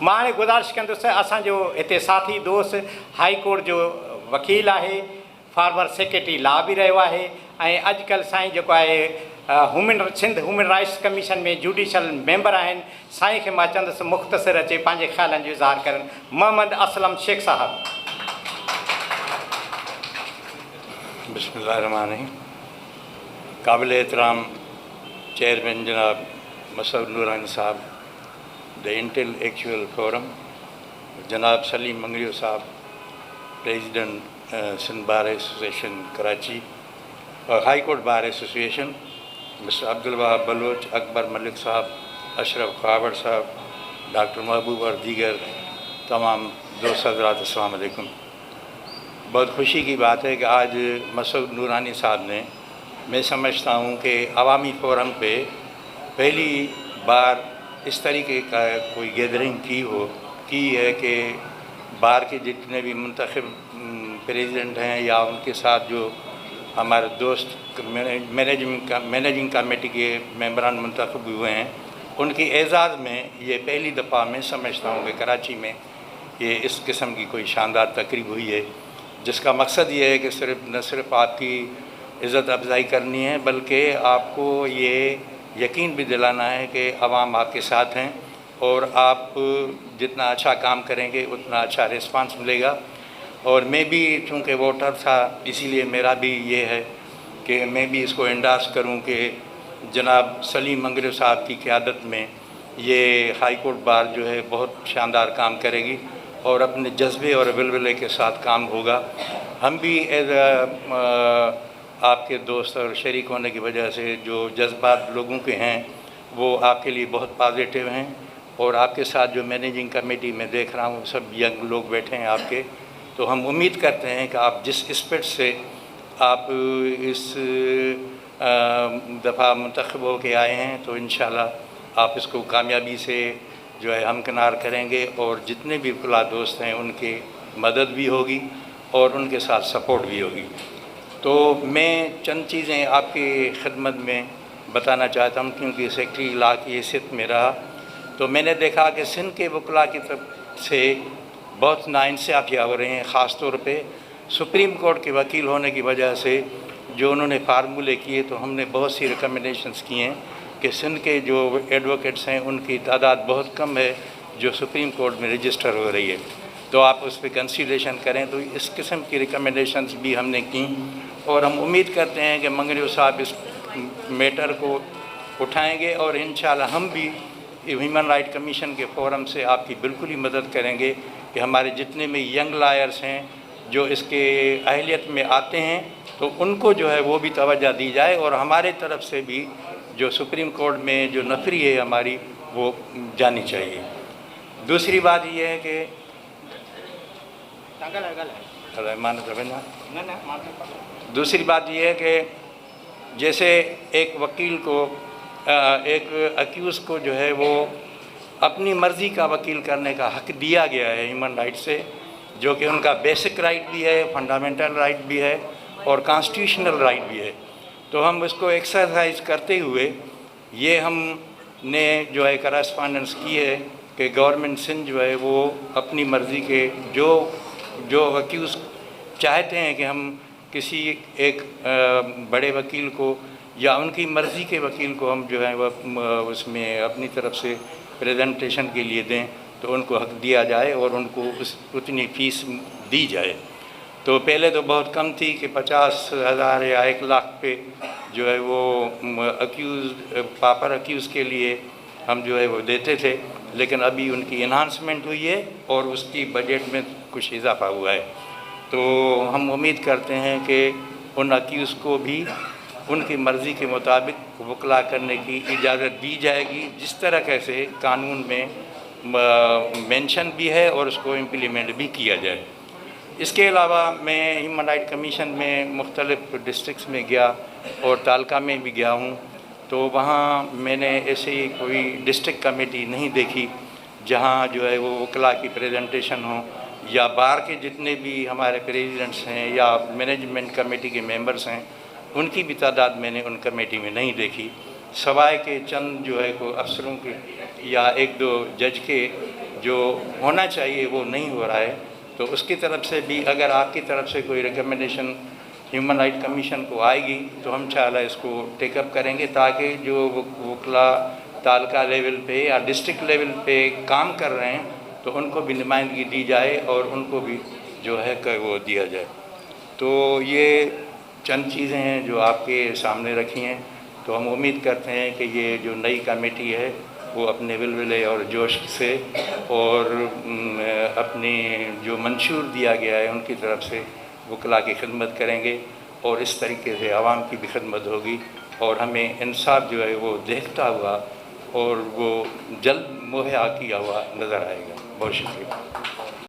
मां हाणे गुज़ारिश कंदुसि, असांजो हिते साथी दोस्त हाई कोर्ट जो वकील आहे, फॉर्मर सेक्रेटरी लॉ बि रहियो आहे ऐं अॼुकल्ह साईं जेको आहे सिंध ह्यूमन राइट्स कमीशन में जुडिशल मेंबर आहिनि। साईं खे मां चवंदुसि मुख़्तसिर अचे पंहिंजे ख़्यालनि जो इज़हार करनि। मोहम्मद असलम शेख साहब। बिस्मिल्लाहिर्रहमानिर्रहीम। काबिल एहतराम चेयरमैन जनाब मसूद नूरानी साहब, द इंटेलेक्चुअल फोरम, जनाब सलीम मंगरियो साहब, president Sindh bar association Karachi और high court bar association, mister Abdul Wahab Baloch, Akbar Malik साहब, अशरफ खावर साहब, डॉक्टर महबूब और दीगर तमाम दोस्त हज़रात, अस्सलाम वालेकुम। बहुत खुशी की बात है कि आज मसूद नूरानी साहब ने, मैं समझता हूँ कि अवामी फ़ोरम पे पहली बार इस तरीके का कोई गैदरिंग की है कि बार के जितने भी मुंतखब प्रेसिडेंट हैं या उनके साथ जो हमारे दोस्त मैनेजिंग कमेटी के मेंबरान मुंतखब हुए हैं, उनकी एजाज़ में ये पहली दफ़ा मैं समझता हूँ कि कराची में ये इस किस्म की कोई शानदार तकरीब हुई है, जिसका मकसद ये है कि न सिर्फ आपकी इज़्ज़त अफजाई करनी है, बल्कि आपको ये यकीन भी दिलाना है कि अवाम आपके साथ हैं और आप जितना अच्छा काम करेंगे उतना अच्छा रिस्पांस मिलेगा। और मैं भी चूँकि वोटर था, इसीलिए मेरा भी ये है कि मैं भी इसको एंडोर्स करूँ कि जनाब सलीम मंगरियो साहब की क़यादत में ये हाई कोर्ट बार जो है बहुत शानदार काम करेगी और अपने जज्बे और विलविले के साथ काम होगा। हम भी आपके दोस्त और शरीक होने की वजह से जो जज्बात लोगों के हैं वो आपके लिए बहुत पॉजिटिव हैं और आपके साथ जो मैनेजिंग कमेटी में देख रहा हूँ सब यंग लोग बैठे हैं आपके, तो हम उम्मीद करते हैं कि आप जिस स्पिरिट से आप इस दफ़ा मुंतखब हो के आए हैं तो इंशाल्लाह आप इसको कामयाबी से जो है हमकिनार करेंगे और जितने भी खुला दोस्त हैं उनकी मदद भी होगी और उनके साथ सपोर्ट भी होगी। तो मैं चंद चीज़ें आपकी खिदमत में बताना चाहता हूँ, क्योंकि सेक्रेटरी लॉ की हैसियत में रहा तो मैंने देखा कि सिंध के वकला की तरफ से बहुत नाइंसाफ़ियाँ हो रही हैं। ख़ास तौर पे सुप्रीम कोर्ट के वकील होने की वजह से जो उन्होंने फार्मूले किए, तो हमने बहुत सी रिकमेंडेशंस किए हैं कि सिंध के जो एडवोकेट्स हैं उनकी तादाद बहुत कम है जो सुप्रीम कोर्ट में रजिस्टर हो रही है, तो आप उस पर कंसीडरेशन करें। तो इस किस्म की रिकमेंडेशंस भी हमने की और हम उम्मीद करते हैं कि मंगरियो साहब इस मैटर को उठाएंगे और इंशाल्लाह हम भी ह्यूमन राइट कमीशन के फोरम से आपकी बिल्कुल ही मदद करेंगे कि हमारे जितने भी यंग लॉयर्स हैं जो इसके अहलियत में आते हैं तो उनको जो है वो भी तवज्जो दी जाए और हमारे तरफ से भी जो सुप्रीम कोर्ट में जो नफरी है हमारी वो जानी चाहिए। दूसरी बात ये है कि दूसरी बात यह है कि जैसे एक वकील को एक अक्यूज़ को जो है वो अपनी मर्ज़ी का वकील करने का हक़ दिया गया है ह्यूमन राइट से, जो कि उनका बेसिक राइट भी है, फंडामेंटल राइट भी है और कॉन्स्टिट्यूशनल राइट भी है। तो हम उसको एक्सरसाइज करते हुए ये हमने जो है करस्पॉन्डेंस की है कि गवर्नमेंट सिंध जो है वो अपनी मर्ज़ी के जो अक्यूज़ चाहते हैं कि हम किसी एक बड़े वकील को या उनकी मर्ज़ी के वकील को हम जो है वह उसमें अपनी तरफ से प्रेजेंटेशन के लिए दें तो उनको हक़ दिया जाए और उनको उतनी फ़ीस दी जाए। तो पहले तो बहुत कम थी कि 50,000 या 1 लाख पे जो है वो प्रॉपर अक्यूज़ के लिए हम जो है वो देते थे, लेकिन अभी उनकी इन्हांसमेंट हुई है और उसकी बजट में कुछ इजाफा हुआ है। तो हम उम्मीद करते हैं कि उन अक्यूज़ को भी उनकी मर्ज़ी के मुताबिक वकला करने की इजाज़त दी जाएगी, जिस तरह कैसे कानून में मेंशन भी है और उसको इम्प्लीमेंट भी किया जाए। इसके अलावा मैं ह्यूमन राइट कमीशन में मुख्तलिफ़ डिस्ट्रिक्ट्स में गया और तालका में भी गया हूँ, तो वहाँ मैंने ऐसे ही कोई डिस्ट्रिक्ट कमेटी नहीं देखी जहाँ जो है वो वकला की प्रेजेंटेशन हो या बार के जितने भी हमारे प्रेसिडेंट्स हैं या मैनेजमेंट कमेटी के मेंबर्स हैं उनकी भी तादाद मैंने उन कमेटी में नहीं देखी, सवाए के चंद जो है को अफसरों के या 1-2 जज के جو ہونا چاہیے وہ نہیں ہو رہا ہے، تو اس کی طرف سے بھی اگر آپ کی طرف سے کوئی ریکمنڈیشن ہیومن رائٹ کمیشن کو آئے گی تو ہم انشاءاللہ اس کو ٹیک اپ کریں گے، تاکہ جو وکلاء تعلقہ لیول پہ یا ڈسٹرکٹ لیول پہ کام کر رہے ہیں تو ان کو بھی نمائندگی دی جائے اور ان کو بھی جو ہے کہ وہ دیا جائے۔ تو یہ چند چیزیں ہیں جو آپ کے سامنے رکھی ہیں، تو ہم امید کرتے ہیں کہ یہ جو نئی کمیٹی ہے وہ اپنے ولولے اور جوش سے اور اپنی جو منشور دیا گیا ہے ان کی طرف سے وکلاء کی خدمت کریں گے، اور اس طریقے سے عوام کی بھی خدمت ہوگی، اور ہمیں انصاف جو ہے وہ دیکھتا ہوا اور وہ جلد مہیا کیا ہوا نظر آئے گا۔ بہت شکریہ۔